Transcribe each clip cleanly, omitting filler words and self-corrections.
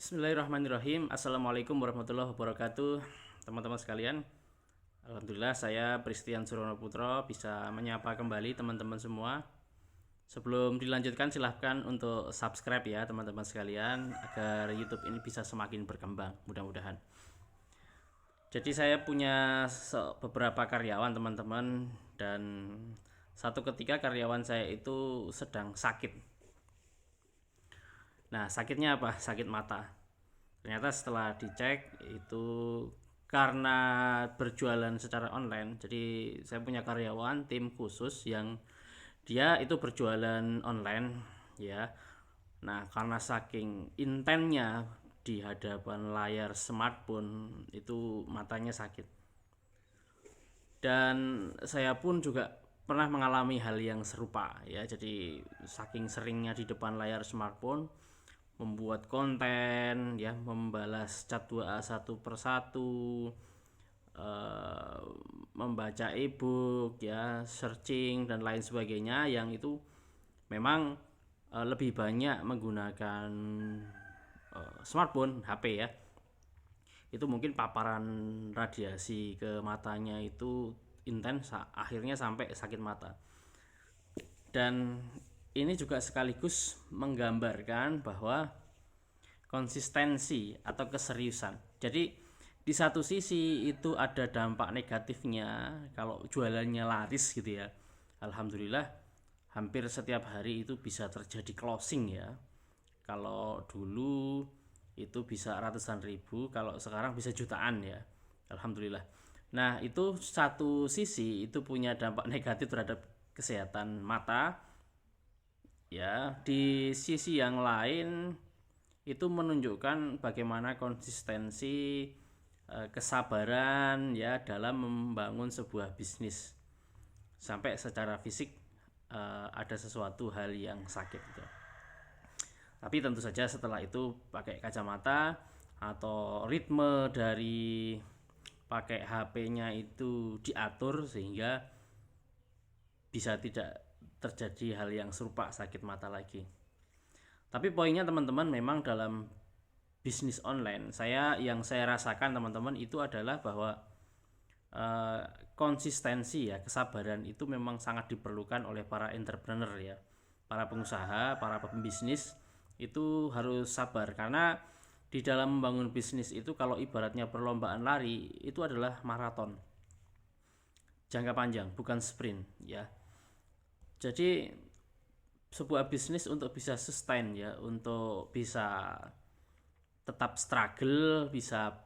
Bismillahirrahmanirrahim. Assalamualaikum warahmatullahi wabarakatuh, teman-teman sekalian. Alhamdulillah saya Pristian Surono Putro bisa menyapa kembali teman-teman semua. Sebelum dilanjutkan silahkan untuk subscribe ya teman-teman sekalian, agar YouTube ini bisa semakin berkembang mudah-mudahan. Jadi saya punya beberapa karyawan teman-teman, dan satu ketika karyawan saya itu sedang sakit. Nah, sakitnya apa? Sakit mata. Ternyata setelah dicek itu karena berjualan secara online. Jadi saya punya karyawan tim khusus yang dia itu berjualan online ya. Nah, karena saking intennya di hadapan layar smartphone itu matanya sakit. Dan saya pun juga pernah mengalami hal yang serupa ya. Jadi saking seringnya di depan layar smartphone, membuat konten ya, membalas chat WA satu persatu, eh, membaca ebook ya, searching dan lain sebagainya, yang itu memang lebih banyak menggunakan smartphone HP ya. Itu mungkin paparan radiasi ke matanya itu intens, akhirnya sampai sakit mata. Dan ini juga sekaligus menggambarkan bahwa konsistensi atau keseriusan. Jadi di satu sisi itu ada dampak negatifnya kalau jualannya laris gitu ya. Alhamdulillah hampir setiap hari itu bisa terjadi closing ya. Kalau dulu itu bisa ratusan ribu, kalau sekarang bisa jutaan ya. Alhamdulillah. Nah, itu satu sisi itu punya dampak negatif terhadap kesehatan mata. Ya, di sisi yang lain itu menunjukkan bagaimana konsistensi, kesabaran ya dalam membangun sebuah bisnis sampai secara fisik ada sesuatu hal yang sakit gitu. Tapi tentu saja setelah itu pakai kacamata atau ritme dari pakai HP-nya itu diatur sehingga bisa tidak terjadi hal yang serupa sakit mata lagi. Tapi poinnya teman-teman, memang dalam bisnis online yang saya rasakan teman-teman itu adalah bahwa eh, konsistensi ya, kesabaran itu memang sangat diperlukan oleh para entrepreneur ya, para pengusaha, para pembisnis itu harus sabar, karena di dalam membangun bisnis itu kalau ibaratnya perlombaan lari itu adalah maraton jangka panjang, bukan sprint ya. Jadi sebuah bisnis untuk bisa sustain ya, untuk bisa tetap struggle, bisa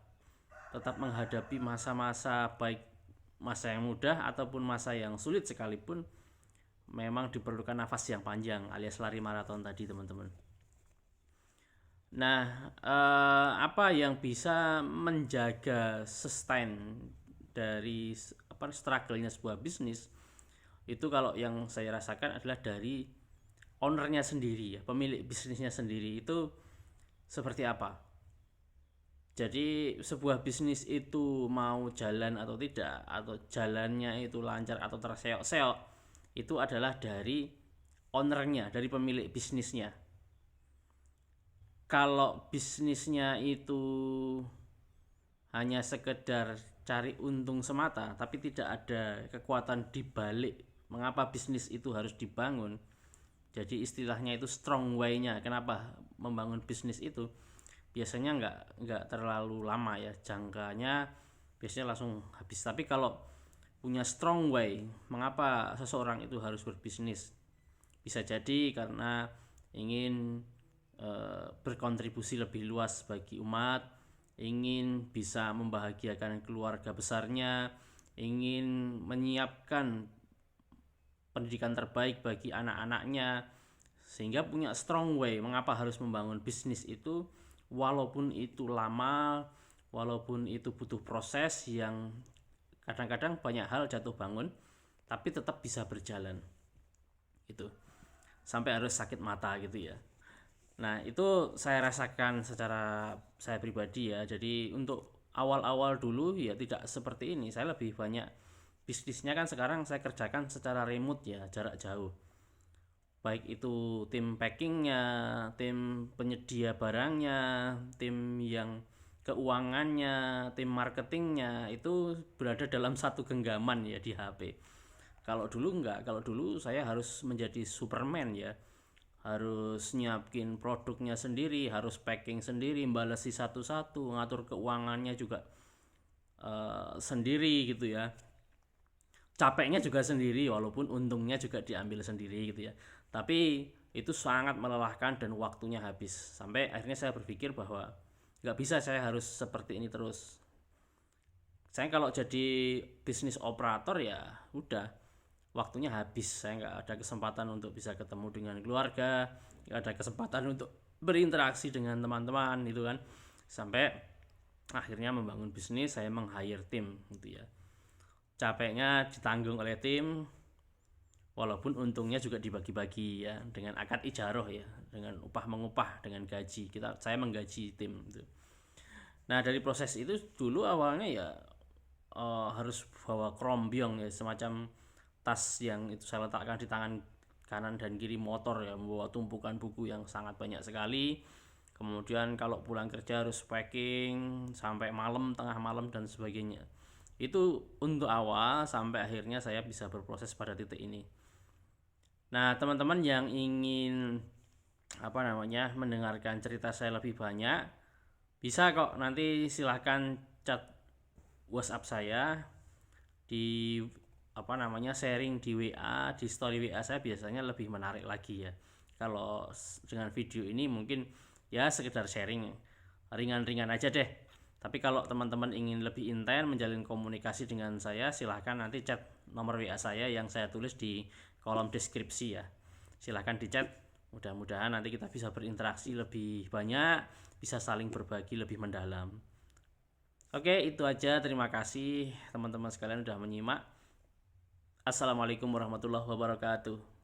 tetap menghadapi masa-masa baik masa yang mudah ataupun masa yang sulit sekalipun, memang diperlukan nafas yang panjang alias lari maraton tadi teman-teman. Nah, apa yang bisa menjaga sustain dari struggle-nya sebuah bisnis itu, kalau yang saya rasakan adalah dari ownernya sendiri ya, pemilik bisnisnya sendiri itu seperti apa. Jadi sebuah bisnis itu mau jalan atau tidak, atau jalannya itu lancar atau terseok-seok, itu adalah dari ownernya, dari pemilik bisnisnya. Kalau bisnisnya itu hanya sekedar cari untung semata, tapi tidak ada kekuatan di balik mengapa bisnis itu harus dibangun. Jadi istilahnya itu strong way-nya, kenapa membangun bisnis itu biasanya nggak terlalu lama ya, jangkanya biasanya langsung habis. Tapi kalau punya strong way, mengapa seseorang itu harus berbisnis, bisa jadi karena ingin berkontribusi lebih luas bagi umat, ingin bisa membahagiakan keluarga besarnya, ingin menyiapkan pendidikan terbaik bagi anak-anaknya, sehingga punya strong way mengapa harus membangun bisnis itu, walaupun itu lama, walaupun itu butuh proses yang kadang-kadang banyak hal jatuh bangun, tapi tetap bisa berjalan itu sampai harus sakit mata gitu ya. Nah, itu saya rasakan secara saya pribadi ya. Jadi untuk awal-awal dulu ya tidak seperti ini. Saya lebih banyak bisnisnya kan sekarang saya kerjakan secara remote ya, jarak jauh. baik itu tim packingnya, tim penyedia barangnya, tim yang keuangannya, tim marketingnya, itu berada dalam satu genggaman ya di HP. Kalau dulu enggak, kalau dulu saya harus menjadi Superman ya, harus nyiapin produknya sendiri, harus packing sendiri, balesi satu-satu, ngatur keuangannya juga sendiri gitu ya. Capeknya juga sendiri, walaupun untungnya juga diambil sendiri gitu ya. Tapi itu sangat melelahkan dan waktunya habis. Sampai akhirnya saya berpikir bahwa nggak bisa, saya harus seperti ini terus. Saya kalau jadi bisnis operator ya udah, waktunya habis. Saya nggak ada kesempatan untuk bisa ketemu dengan keluarga, nggak ada kesempatan untuk berinteraksi dengan teman-teman gitu kan. Sampai akhirnya membangun bisnis, saya meng-hire tim gitu ya. Capeknya ditanggung oleh tim, walaupun untungnya juga dibagi-bagi ya, dengan akad ijaroh ya, dengan upah mengupah, dengan gaji. Saya menggaji tim gitu. Nah, dari proses itu dulu awalnya ya harus bawa krombyong ya, semacam tas yang itu saya letakkan di tangan kanan dan kiri motor ya, membawa tumpukan buku yang sangat banyak sekali. Kemudian kalau pulang kerja harus packing sampai malam, tengah malam dan sebagainya. Itu untuk awal sampai akhirnya saya bisa berproses pada titik ini. Nah, teman-teman yang ingin mendengarkan cerita saya lebih banyak, bisa kok, nanti silahkan chat WhatsApp saya di sharing di WA, di story WA saya biasanya lebih menarik lagi ya. Kalau dengan video ini mungkin ya sekedar sharing ringan-ringan aja deh. Tapi kalau teman-teman ingin lebih intens menjalin komunikasi dengan saya, silahkan nanti chat nomor WA saya yang saya tulis di kolom deskripsi ya. Silahkan di chat, mudah-mudahan nanti kita bisa berinteraksi lebih banyak, bisa saling berbagi lebih mendalam. Oke, itu aja. Terima kasih teman-teman sekalian sudah menyimak. Assalamualaikum warahmatullahi wabarakatuh.